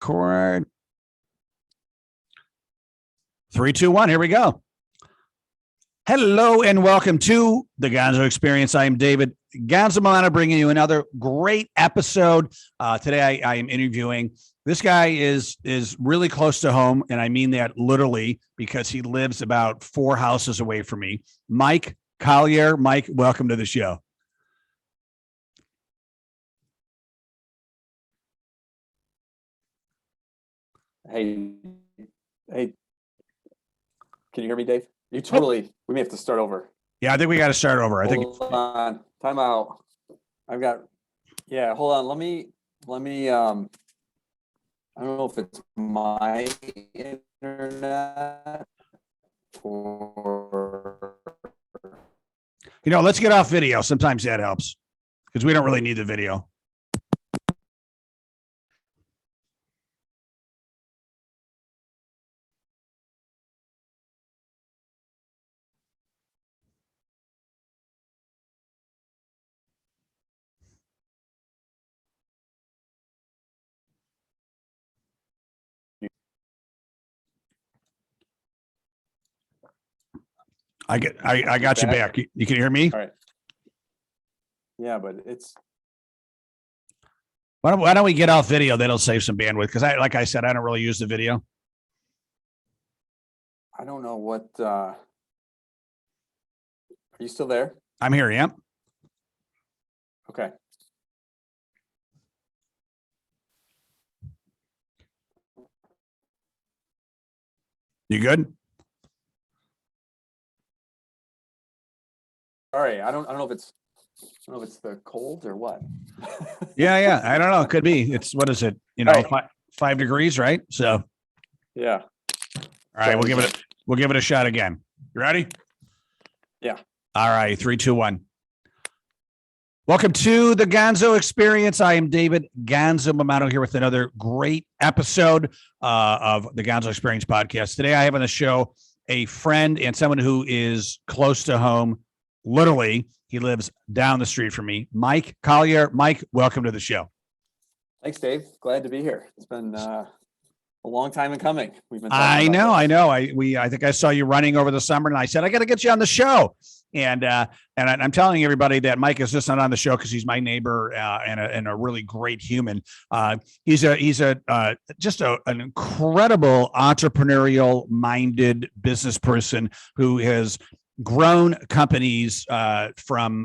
record. 3, 2, 1. Here we go. Hello and welcome to the Gonzo Experience. I am David Gonzo Milano, bringing you another great episode. Today I am interviewing. This guy is really close to home, and I mean that literally because he lives about 4 houses away from me. Mike Colyer. Mike, welcome to the show. Hey, can you hear me, Dave? We may have to start over. Yeah, I think we got to start over. Hold on, time out. Hold on. Let me, I don't know if it's my internet or. Let's get off video. Sometimes that helps because we don't really need the video. I got you back. You can hear me? All right. Yeah, but it's. Why don't we get off video? That'll save some bandwidth because like I said, I don't really use the video. I don't know what. Are you still there? I'm here. Yeah. Okay. You good? All right. I don't know if it's the cold or what. Yeah. I don't know. It could be. It's what is it? Right. 5 degrees, right? So. Yeah. All right. We'll give it a shot again. You ready? Yeah. All right. 3, 2, 1. Welcome to the Gonzo Experience. I am David Gonzo Milano here with another great episode of the Gonzo Experience podcast. Today, I have on the show a friend and someone who is close to home. Literally, he lives down the street from me. Mike Colyer. Mike, welcome to the show. Thanks, Dave. Glad to be here. It's been a long time in coming. We've been. I know. I think I saw you running over the summer, and I said I got to get you on the show. And I'm telling everybody that Mike is just not on the show because he's my neighbor and a really great human. He's just an incredible entrepreneurial minded business person who has grown companies from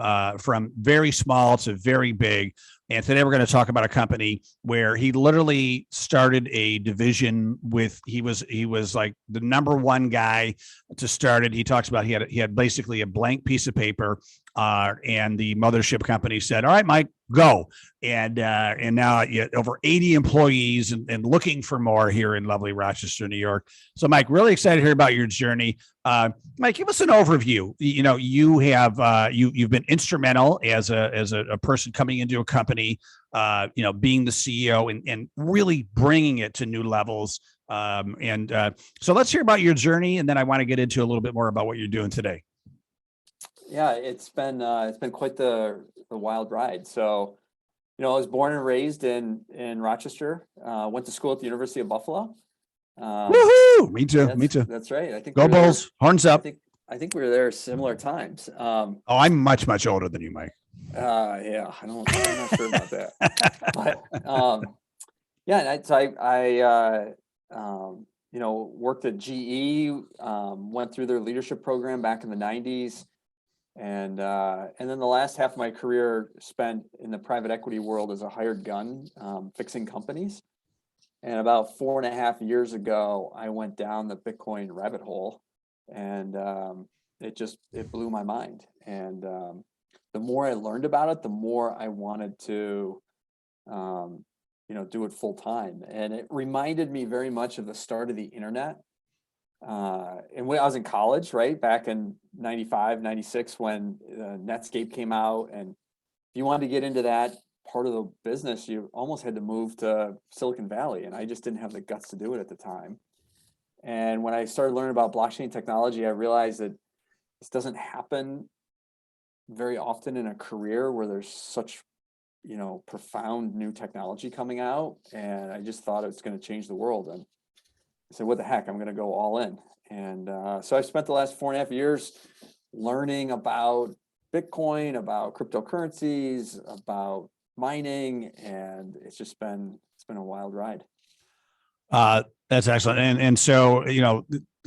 very small to very big. And today we're going to talk about a company where he literally started a division with, he was like the number one guy to start it. He talks about he had basically a blank piece of paper and the mothership company said, all right, Mike, go. And now over 80 employees and looking for more here in lovely Rochester, New York. So Mike, really excited to hear about your journey. Mike, give us an overview. You've been instrumental as a person coming into a company, being the CEO and really bringing it to new levels. So let's hear about your journey. And then I want to get into a little bit more about what you're doing today. Yeah, it's been quite the wild ride. So, I was born and raised in Rochester. Went to school at the University of Buffalo. Woohoo! Me too. That's right. I think go Bulls. Horns up. I think we were there similar times. I'm much older than you, Mike. Yeah, I'm not sure about that. But I worked at GE. Went through their leadership program back in the 90s. And then the last half of my career spent in the private equity world as a hired gun, fixing companies. And about 4.5 years ago, I went down the Bitcoin rabbit hole, and it blew my mind. And the more I learned about it, the more I wanted to, do it full time. And it reminded me very much of the start of the internet. And when I was in college, right, back in 95, 96, when Netscape came out, and if you wanted to get into that part of the business, you almost had to move to Silicon Valley, and I just didn't have the guts to do it at the time. And when I started learning about blockchain technology, I realized that this doesn't happen very often in a career where there's such profound new technology coming out, and I just thought it was going to change the world. And I said, what the heck, I'm going to go all in. And so I spent the last 4.5 years learning about Bitcoin, about cryptocurrencies, about mining, and it's been a wild ride. That's excellent. And so,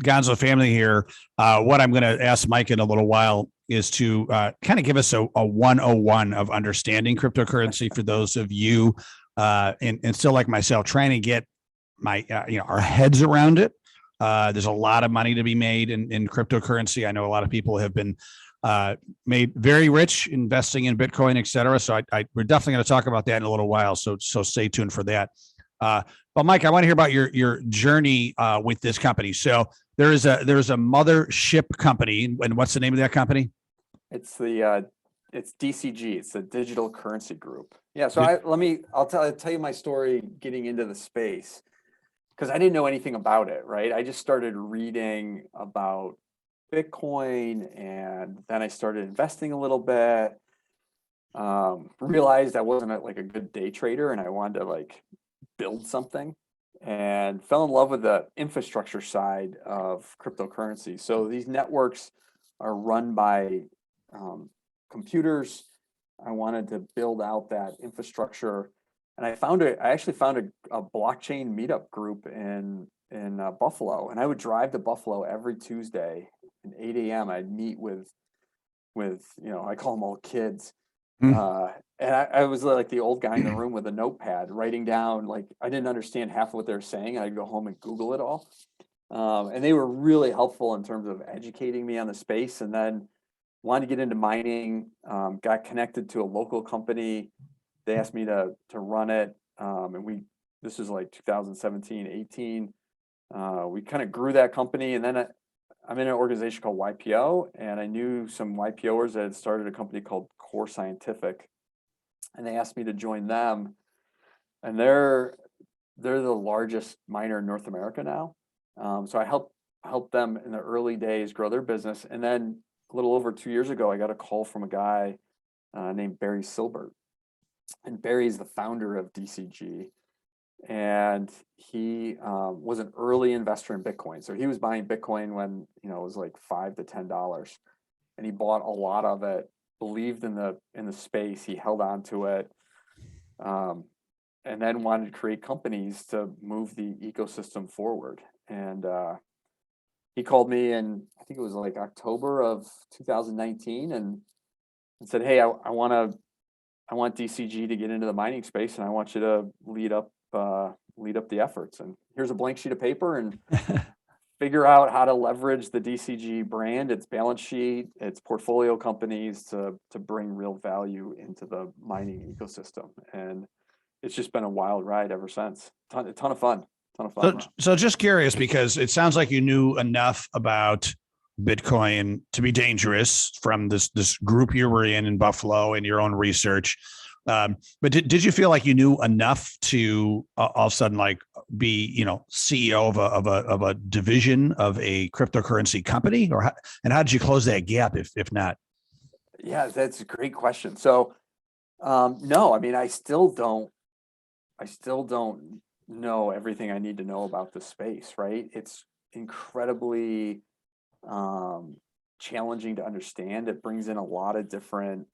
Gonzo family here, what I'm going to ask Mike in a little while is to kind of give us a 101 of understanding cryptocurrency for those of you and still like myself trying to get our heads around it. There's a lot of money to be made in cryptocurrency. I know a lot of people have been made very rich investing in Bitcoin, et cetera. So we're definitely going to talk about that in a little while. So stay tuned for that. But Mike, I want to hear about your journey with this company. So there's a mothership company, and what's the name of that company? It's DCG. It's the Digital Currency Group. Yeah. So I'll tell you my story getting into the space, because I didn't know anything about it. Right. I just started reading about Bitcoin, and then I started investing a little bit. Realized I wasn't a good day trader, and I wanted to build something, and fell in love with the infrastructure side of cryptocurrency. So these networks are run by computers. I wanted to build out that infrastructure, and I actually found a blockchain meetup group in Buffalo, and I would drive to Buffalo every Tuesday at 8 a.m. I'd meet with I call them all kids. And I was like the old guy in the room with a notepad writing down, I didn't understand half of what they were saying. I'd go home and Google it all. And they were really helpful in terms of educating me on the space. And then wanted to get into mining, got connected to a local company. They asked me to run it. And this was 2017, 18. We kind of grew that company. And then I'm in an organization called YPO, and I knew some YPOers that had started a company called Core Scientific, and they asked me to join them. And they're the largest miner in North America now. So I helped them in the early days grow their business. And then a little over 2 years ago, I got a call from a guy named Barry Silbert, and Barry's the founder of DCG. And he was an early investor in Bitcoin. So he was buying Bitcoin when it was $5 to $10, and he bought a lot of it. Believed in the space. He held on to it, and then wanted to create companies to move the ecosystem forward. And he called me in, I think it was October of 2019, and said, "Hey, I want DCG to get into the mining space, and I want you to lead up the efforts. And here's a blank sheet of paper, and figure out how to leverage the DCG brand, its balance sheet, its portfolio companies to bring real value into the mining ecosystem." And it's just been a wild ride ever since. A ton of fun. So just curious, because it sounds like you knew enough about Bitcoin to be dangerous from this group you were in Buffalo and your own research. But did you feel like you knew enough to all of a sudden be CEO of a division of a cryptocurrency company, and how did you close that gap if not? Yeah, that's a great question. So no, I mean, I still don't know everything I need to know about the space, right? It's incredibly challenging to understand. It brings in a lot of different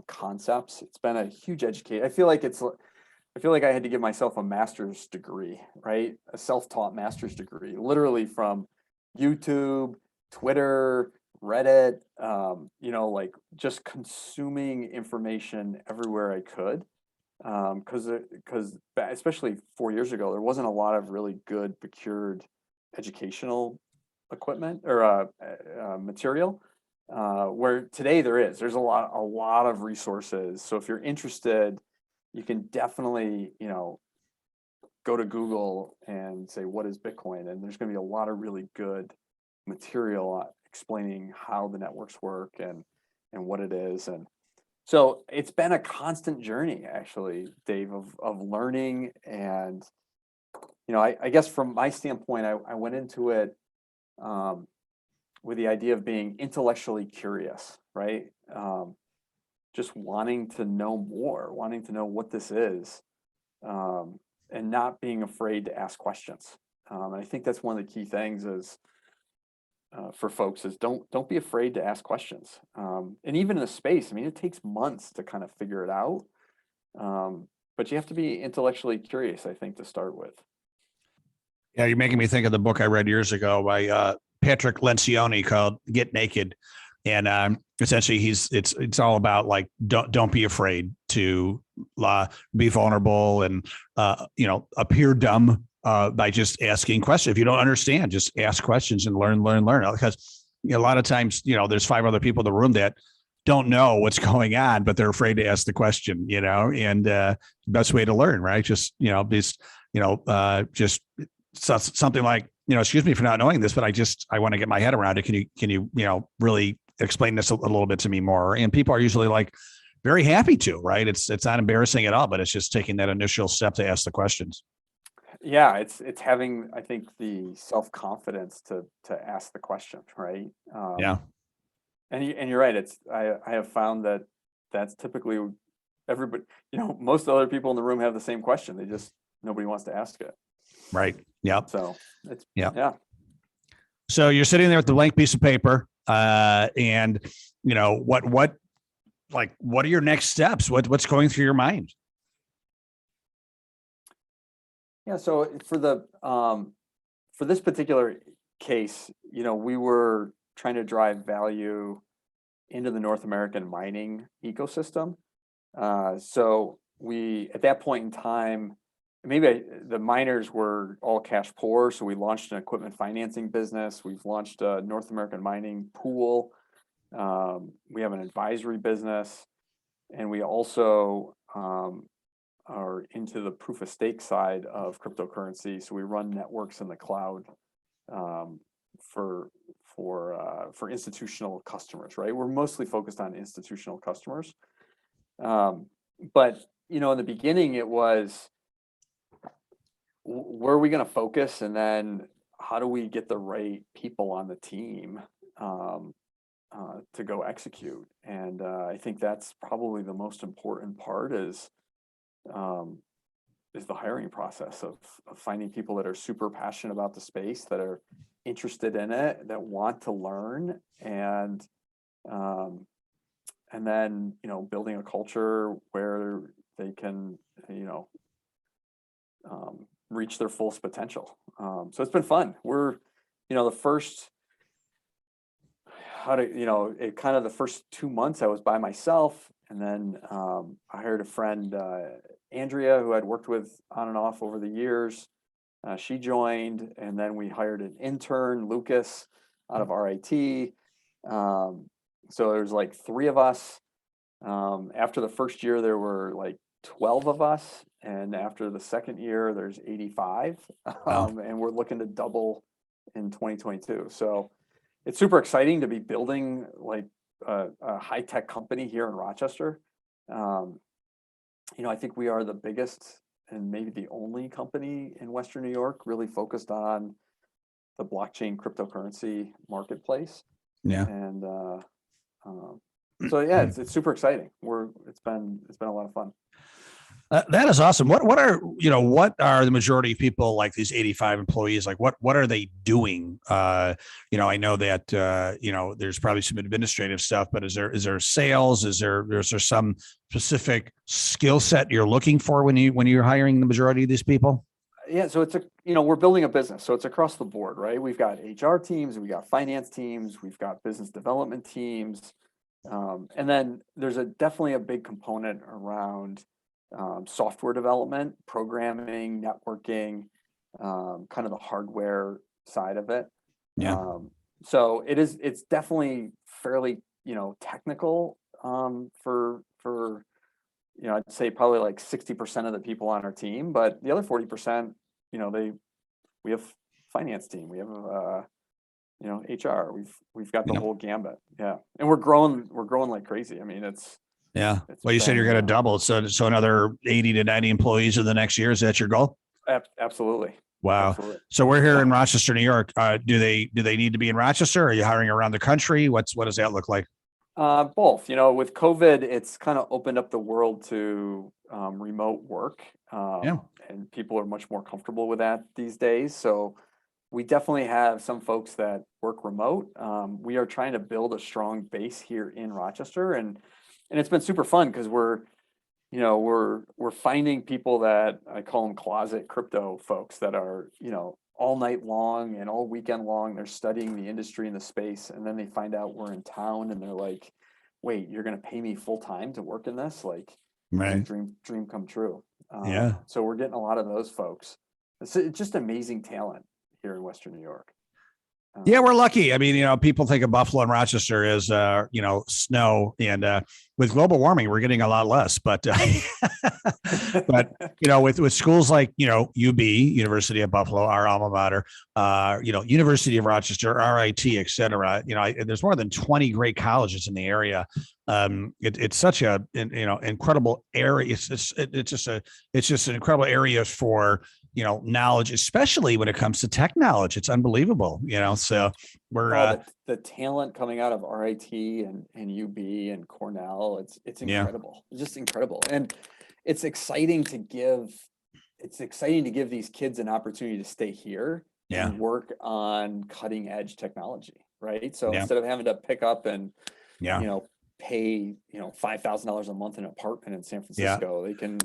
concepts. It's been a huge education. I feel like I had to give myself a master's degree, right? A self-taught master's degree, literally from YouTube, Twitter, Reddit, just consuming information everywhere I could. Because especially 4 years ago, there wasn't a lot of really good procured educational equipment or material. Where today there's a lot of resources. So if you're interested, you can definitely go to Google and say, what is Bitcoin? And there's going to be a lot of really good material explaining how the networks work and what it is. And so it's been a constant journey, actually, Dave, of learning. And I guess from my standpoint, I went into it with the idea of being intellectually curious, right? just wanting to know more, wanting to know what this is, and not being afraid to ask questions. And I think that's one of the key things is for folks is don't be afraid to ask questions. And even in the space, I mean, it takes months to kind of figure it out. But you have to be intellectually curious, I think, to start with. Yeah, you're making me think of the book I read years ago by Patrick Lencioni called "Get Naked," and essentially it's all about like don't be afraid to be vulnerable and appear dumb by just asking questions. If you don't understand, just ask questions and learn. Because a lot of times there's 5 other people in the room that don't know what's going on, but they're afraid to ask the question. And best way to learn, right? Just just something like, excuse me for not knowing this, but I want to get my head around it. Can you really explain this a little bit to me more? And people are usually like very happy to, right? It's not embarrassing at all, but it's just taking that initial step to ask the questions. Yeah, it's having, I think, the self-confidence to ask the question, right? Yeah. And you're right. I have found that that's typically everybody, most other people in the room have the same question. Nobody wants to ask it. Right. Yeah. So it's, yeah. So you're sitting there with the blank piece of paper, and what are your next steps? What's going through your mind? Yeah. So for this particular case, we were trying to drive value into the North American mining ecosystem. So we, at that point in time, the miners were all cash poor, so we launched an equipment financing business. We've launched a North American mining pool. We have an advisory business, and we also are into the proof of stake side of cryptocurrency. So we run networks in the cloud for institutional customers, right? We're mostly focused on institutional customers. But in the beginning, it was, where are we going to focus, and then how do we get the right people on the team to go execute? And I think that's probably the most important part is the hiring process of finding people that are super passionate about the space, that are interested in it, that want to learn, and then building a culture where they can reach their fullest potential. So it's been fun. We're the first the first 2 months I was by myself, and then I hired a friend, Andrea, who I'd worked with on and off over the years. She joined, and then we hired an intern, Lucas, out of RIT. So there's like 3 of us. After the first year, there were like 12 of us, and after the second year, there's 85. Wow. And we're looking to double in 2022. So it's super exciting to be building like a high-tech company here in Rochester. I think we are the biggest and maybe the only company in Western New York really focused on the blockchain cryptocurrency marketplace. Yeah. And so yeah, it's super exciting. It's been a lot of fun. That is awesome. What are the majority of people, like these 85 employees, like what are they doing? I know that there's probably some administrative stuff, but is there sales? Is there some specific skill set you're looking for when you're hiring the majority of these people? Yeah, so it's we're building a business, so it's across the board, right? We've got HR teams, we got finance teams, we've got business development teams, and then there's definitely a big component around software development, programming, networking, kind of the hardware side of it. Yeah. So it's definitely fairly, technical, for I'd say probably like 60% of the people on our team, but the other 40%, we have finance team, we have, HR, we've got the whole gambit. Yeah. And we're growing like crazy. I mean, yeah. Well, you said you're going to double. So another 80 to 90 employees in the next year. Is that your goal? Absolutely. Wow. Absolutely. So we're here in Rochester, New York. Do they need to be in Rochester? Are you hiring around the country? What does that look like? Both, with COVID, it's kind of opened up the world to remote work, Yeah. and people are much more comfortable with that these days. So we definitely have some folks that work remote. We are trying to build a strong base here in Rochester, and it's been super fun because we're finding people that I call them closet crypto folks that are, all night long and all weekend long, they're studying the industry and the space, and then they find out we're in town and they're like, wait, you're gonna pay me full time to work in this? Like, Right. dream come true. Yeah. So we're getting a lot of those folks. It's just amazing talent here in Western New York. Yeah, Um, we're lucky. I mean, people think of Buffalo and Rochester as, snow, and with global warming, we're getting a lot less. But, but with schools like UB, University of Buffalo, our alma mater, University of Rochester, RIT, et cetera. There's more than 20 great colleges in the area. It's such a incredible area. It's just an incredible area for knowledge, especially when it comes to tech knowledge. It's unbelievable. So we're the talent coming out of RIT and UB and Cornell, it's yeah. incredible. It's just incredible. And it's exciting to give these kids an opportunity to stay here Yeah. and work on cutting edge technology, right? So Yeah. instead of having to pick up and Yeah. pay $5,000 a month in an apartment in San Yeah. Francisco,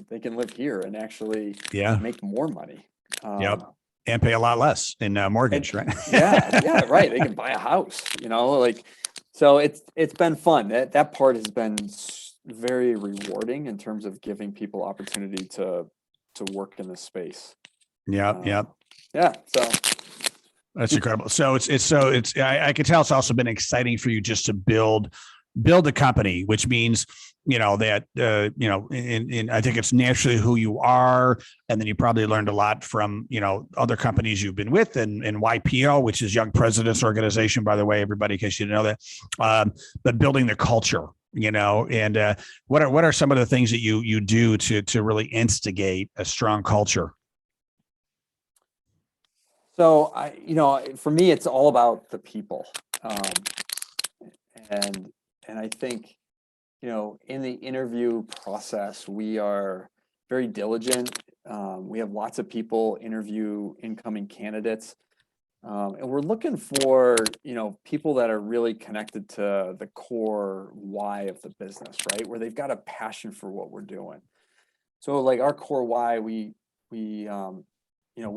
they can live here and actually Yeah. make more money. Yep. And pay a lot less in mortgage, right? Yeah, right. They can buy a house, so it's been fun. That part has been very rewarding in terms of giving people opportunity to work in this space. Yep. Yep. Yeah. So That's incredible. So I can tell it's also been exciting for you just to build a company, which means that and I think it's naturally who you are, and then you probably learned a lot from other companies you've been with, and YPO, which is Young Presidents Organization, by the way, everybody, in case you didn't know that. But building the culture, and what are some of the things that you do to really instigate a strong culture? So for me, it's all about the people, and I think in the interview process, we are very diligent. We have lots of people interview incoming candidates, and we're looking for people that are really connected to the core why of the business, right? Where they've got a passion for what we're doing. So, like our core why, we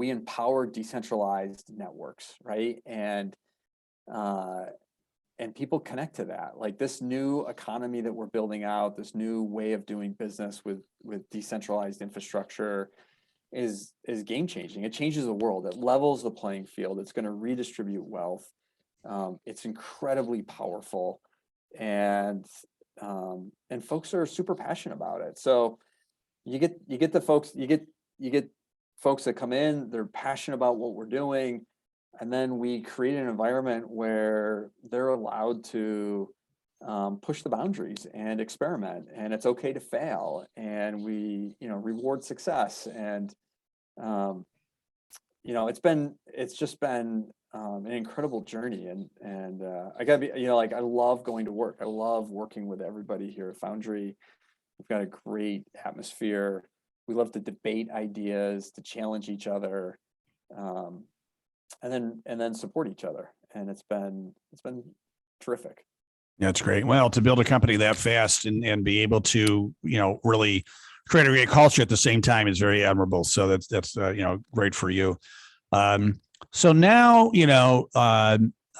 empower decentralized networks, right? And people connect to that. Like this new economy that we're building out, this new way of doing business with decentralized infrastructure is game changing. It changes the world. It levels the playing field. It's going to redistribute wealth. It's incredibly powerful, and folks are super passionate about it. So you get folks that come in, they're passionate about what we're doing, and then we create an environment where they're allowed to push the boundaries and experiment, and it's okay to fail, and we reward success. And it's just been an incredible journey, and I gotta be, I love going to work. I love working with everybody here at Foundry. We've got a great atmosphere. We love to debate ideas, to challenge each other, and then support each other. And it's been terrific. That's great. Well, to build a company that fast and be able to, really create a great culture at the same time is very admirable. So that's great for you. So now,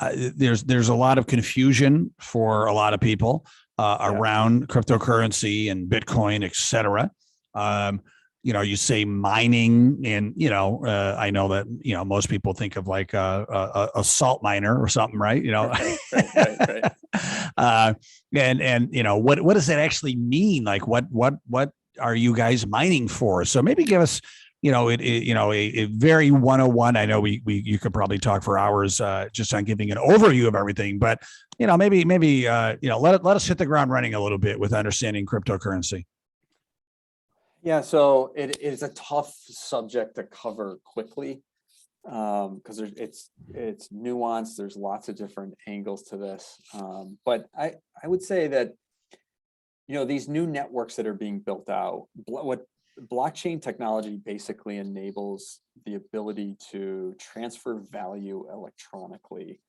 there's a lot of confusion for a lot of people around cryptocurrency and Bitcoin, et cetera. You say mining, and I know that most people think of like a salt miner or something, right? Right. And what does that actually mean? Like what are you guys mining for? So maybe give us a very 101. I know you could probably talk for hours just on giving an overview of everything, but maybe let us hit the ground running a little bit with understanding cryptocurrency. Yeah, so it is a tough subject to cover quickly. because it's nuanced. There's lots of different angles to this. But I would say that, these new networks that are being built out, what blockchain technology basically enables the ability to transfer value electronically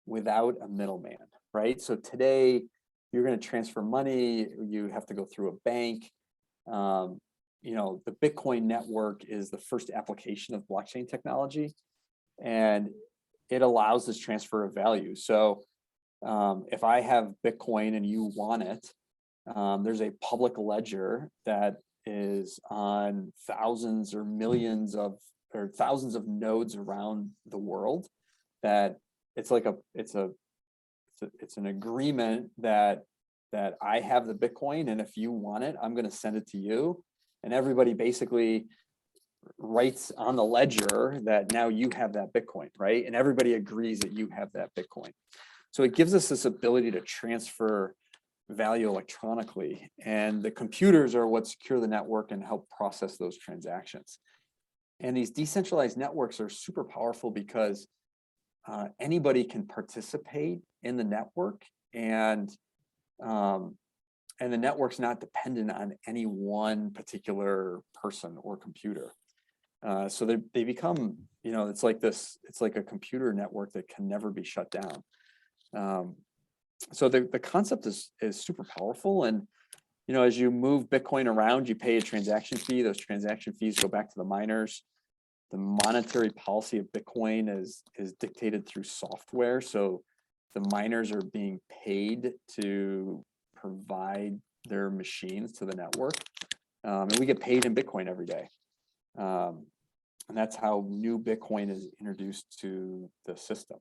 without a middleman, right? So today, you're going to transfer money, you have to go through a bank. The Bitcoin network is the first application of blockchain technology, and it allows this transfer of value. So if I have Bitcoin and you want it, there's a public ledger that is on thousands or millions of or thousands of nodes around the world, that it's an agreement that I have the Bitcoin, and if you want it, I'm going to send it to you. And everybody basically writes on the ledger that now you have that Bitcoin, right? And everybody agrees that you have that Bitcoin. So it gives us this ability to transfer value electronically, and the computers are what secure the network and help process those transactions. And these decentralized networks are super powerful because anybody can participate in the network, and the network's not dependent on any one particular person or computer. So they become, it's like a computer network that can never be shut down. So the concept is super powerful. And, as you move Bitcoin around, you pay a transaction fee. Those transaction fees go back to the miners. The monetary policy of Bitcoin is dictated through software. So the miners are being paid to provide their machines to the network. And we get paid in Bitcoin every day. And that's how new Bitcoin is introduced to the system.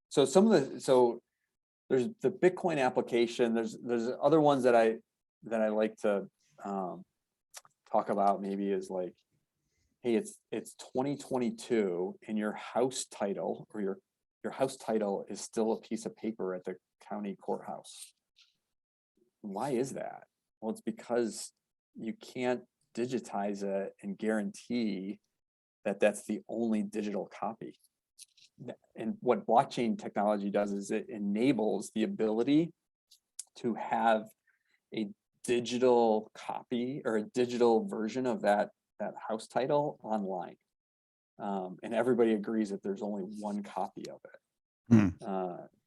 So there's the Bitcoin application. There's other ones that I like to talk about. Maybe is like, hey, it's 2022, and your house title or your house title is still a piece of paper at the county courthouse. Why is that? Well, it's because you can't digitize it and guarantee that that's the only digital copy. And what blockchain technology does is it enables the ability to have a digital copy or a digital version of that house title online. And everybody agrees that there's only one copy of it.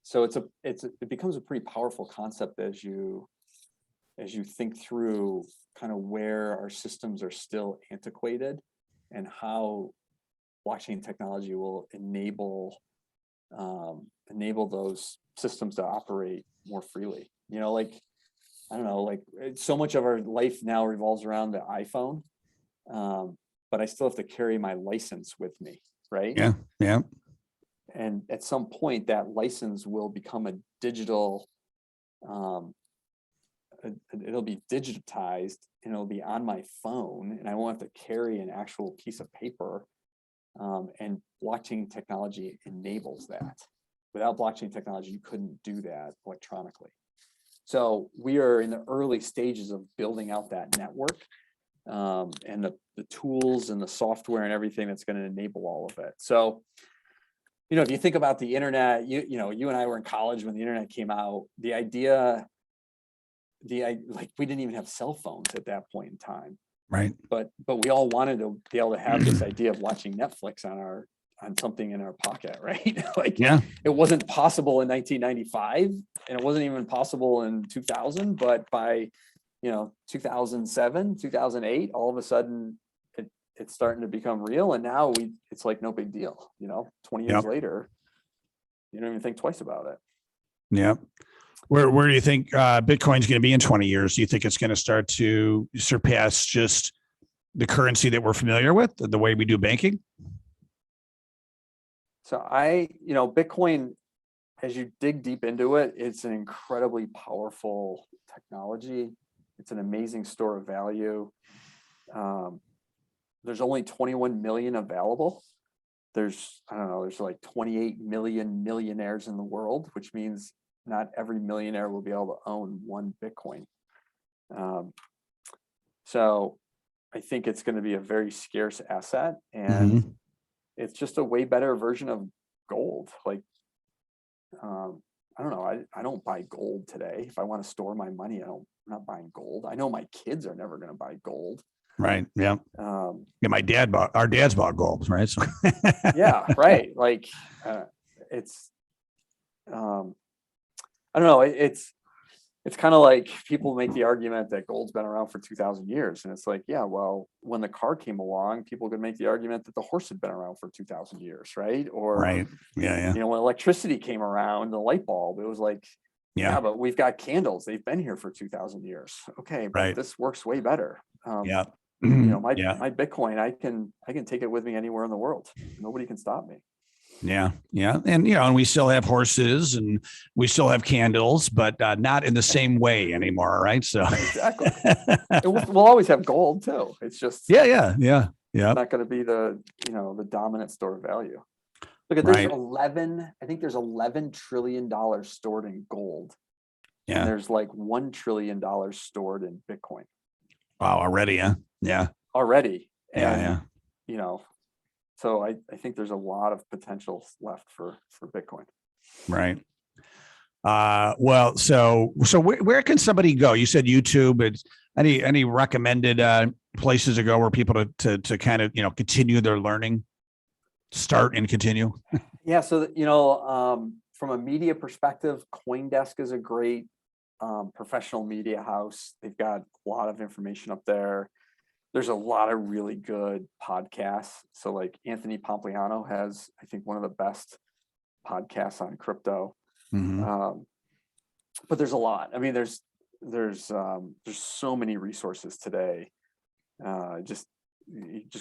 So it becomes a pretty powerful concept as you think through kind of where our systems are still antiquated and how blockchain technology will enable those systems to operate more freely. I don't know, like so much of our life now revolves around the iPhone, but I still have to carry my license with me, right? Yeah. And at some point, that license will become a digital. It'll be digitized, and it'll be on my phone, and I won't have to carry an actual piece of paper. And blockchain technology enables that. Without blockchain technology, you couldn't do that electronically. So we are in the early stages of building out that network, and the tools and the software and everything that's going to enable all of it. So, if you think about the internet, you and I were in college when the internet came out. We didn't even have cell phones at that point in time. Right. But we all wanted to be able to have this idea of watching Netflix on something in our pocket, right? It wasn't possible in 1995, and it wasn't even possible in 2000, but by 2007, 2008, all of a sudden it's starting to become real, and now it's like no big deal. 20 years later, you don't even think twice about it. Yeah. Where do you think Bitcoin's going to be in 20 years? Do you think it's going to start to surpass just the currency that we're familiar with, the way we do banking? So Bitcoin, as you dig deep into it, it's an incredibly powerful technology. It's an amazing store of value. There's only 21 million available. There's like 28 million millionaires in the world, which means not every millionaire will be able to own one Bitcoin. So I think it's going to be a very scarce asset. And it's just a way better version of gold. Like, I don't know. I don't buy gold today. If I want to store my money, I'm not buying gold. I know my kids are never going to buy gold. Right. Yeah. Yeah. Our dad's bought gold. Right. So. Yeah. Right. Like, it's, I don't know. It's kind of like people make the argument that gold's been around for 2,000 years. And it's like, yeah, well, when the car came along, people could make the argument that the horse had been around for 2,000 years, right? Or, right. Yeah. Yeah. you know, when electricity came around, the light bulb, it was like, yeah, but we've got candles. They've been here for 2,000 years. Okay, but right. this works way better. Yeah. You know, my Bitcoin, I can take it with me anywhere in the world. Nobody can stop me. Yeah. Yeah. And, you know, and we still have horses and we still have candles, but not in the same way anymore. Right. So exactly. We'll always have gold too. It's just, yeah. not going to be the, you know, the dominant store of value. Look at, there's 11, I think there's $11 trillion stored in gold. Yeah. And there's like $1 trillion stored in Bitcoin. Wow. Already. Huh? Yeah. Already. And, yeah. You know, so I think there's a lot of potential left for Bitcoin. Right. Well, so where can somebody go? You said YouTube. It's any recommended places to go where people to kind of, you know, continue their learning, start and continue? Yeah. So, you know, from a media perspective, CoinDesk is a great professional media house. They've got a lot of information up there. There's a lot of really good podcasts. So like Anthony Pompliano has, I think, one of the best podcasts on crypto. Mm-hmm. But there's a lot. I mean, there's so many resources today. You just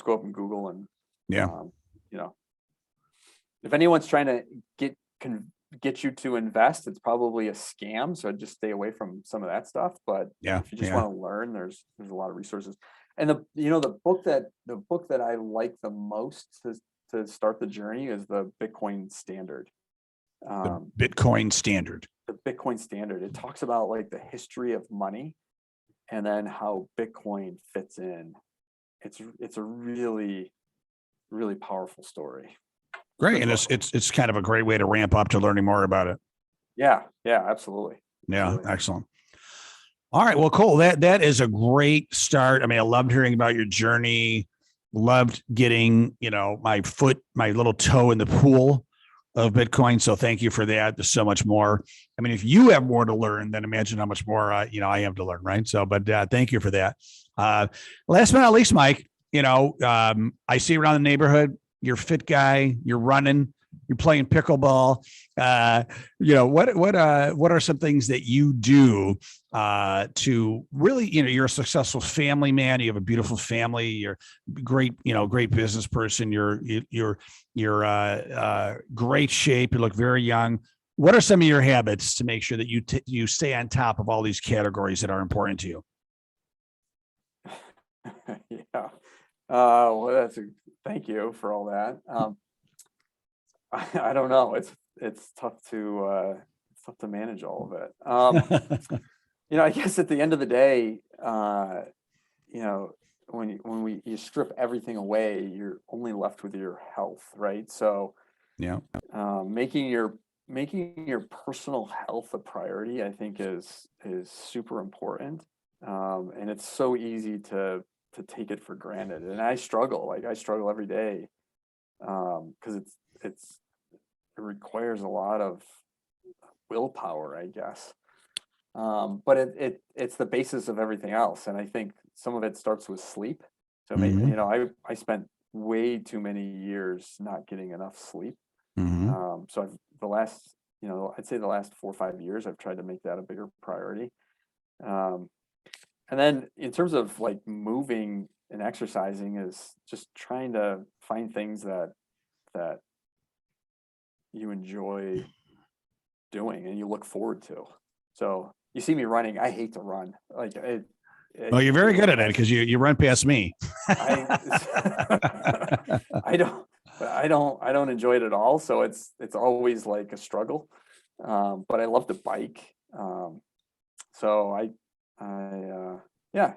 go up and Google and you know, if anyone's trying to get you to invest, it's probably a scam. So just stay away from some of that stuff. But if you just want to learn, there's a lot of resources. And the book that I like the most to start the journey is the Bitcoin Standard. The Bitcoin Standard. The Bitcoin Standard. It talks about like the history of money and then how Bitcoin fits in. It's a really, really powerful story. Great. And it's kind of a great way to ramp up to learning more about it. Yeah, absolutely. Yeah, absolutely. Excellent. All right. Well, cool. That is a great start. I mean, I loved hearing about your journey. Loved getting, you know, my little toe in the pool of Bitcoin. So thank you for that. There's so much more. I mean, if you have more to learn, then imagine how much more, you know, I have to learn. Right. So, but thank you for that. Last but not least, Mike, you know, I see around the neighborhood, you're a fit guy, you're running, you're playing pickleball. You know, what are some things that you do to really, you know, you're a successful family man. You have a beautiful family. You're great, you know, great business person. You're great shape. You look very young. What are some of your habits to make sure that you stay on top of all these categories that are important to you? Yeah. Well, thank you for all that. I don't know. It's tough to manage all of it. You know, I guess at the end of the day, you know, when you strip everything away, you're only left with your health, right? So, making your personal health a priority, I think, is super important, and it's so easy to take it for granted. And I struggle every day, because it requires a lot of willpower, I guess. But it's the basis of everything else. And I think some of it starts with sleep. So maybe, you know, I spent way too many years not getting enough sleep. So I'd say the last 4 or 5 years, I've tried to make that a bigger priority. And then in terms of like moving and exercising, is just trying to find things that you enjoy doing and you look forward to. So you see me running. I hate to run. Like, well, you're very good at it because you run past me. I don't enjoy it at all. So it's always like a struggle. But I love to bike. So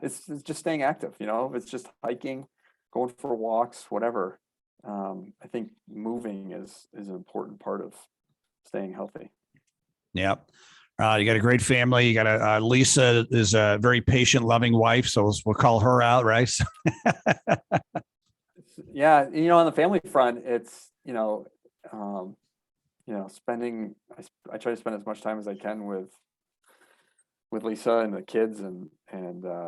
it's just staying active. You know, if it's just hiking, going for walks, whatever. I think moving is an important part of staying healthy. Yep. You got a great family. You got Lisa is a very patient, loving wife. So we'll call her out, right? Yeah, on the family front, it's spending. I try to spend as much time as I can with Lisa and the kids, and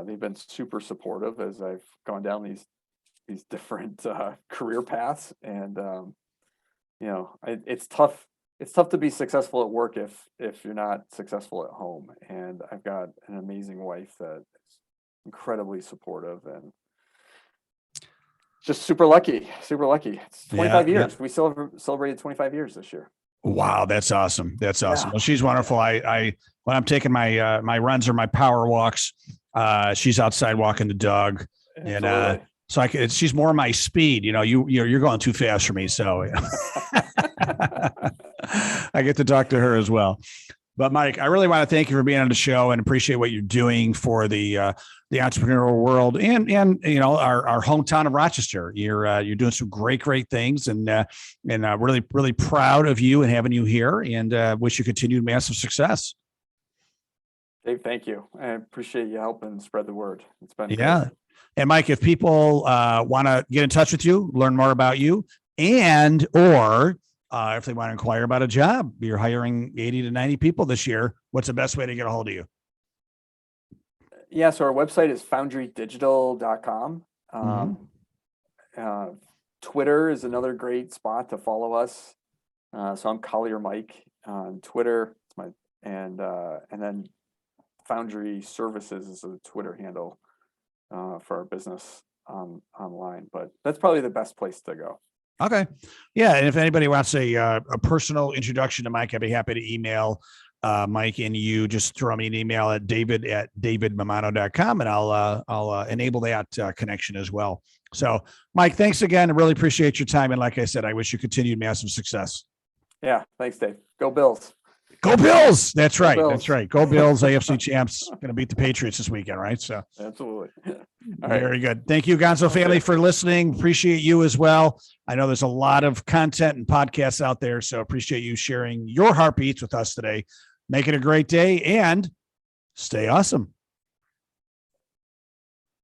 they've been super supportive as I've gone down these different career paths, and it's tough. It's tough to be successful at work if you're not successful at home. And I've got an amazing wife that is incredibly supportive and just super lucky, super lucky. It's 25 years. We celebrated 25 years this year. Wow, that's awesome. That's awesome. Yeah. Well, she's wonderful. I when I'm taking my my runs or my power walks, she's outside walking the dog, and so she's more my speed. You're going too fast for me, so I get to talk to her as well. But Mike, I really want to thank you for being on the show and appreciate what you're doing for the entrepreneurial world and our hometown of Rochester. You're doing some great things, and really proud of you and having you here, and wish you continued massive success. Dave, thank you. I appreciate you helping spread the word. It's been great. And Mike, if people want to get in touch with you, learn more about you, or if they want to inquire about a job, you're hiring 80 to 90 people this year. What's the best way to get a hold of you? Yeah, so our website is foundrydigital.com. Twitter is another great spot to follow us. So I'm Colyer Mike on Twitter. And then Foundry Services is a Twitter handle for our business online. But that's probably the best place to go. Okay. Yeah. And if anybody wants a personal introduction to Mike, I'd be happy to email Mike, and you just throw me an email at david@davidmamano.com, and I'll enable that connection as well. So Mike, thanks again. I really appreciate your time. And like I said, I wish you continued massive success. Yeah. Thanks, Dave. Go Bills. Go Bills. That's right. Bills. That's right. Go Bills. AFC champs, going to beat the Patriots this weekend, right? So absolutely. Very good. Thank you, Gonzo family, for listening. Appreciate you as well. I know there's a lot of content and podcasts out there, so appreciate you sharing your heartbeats with us today. Make it a great day and stay awesome.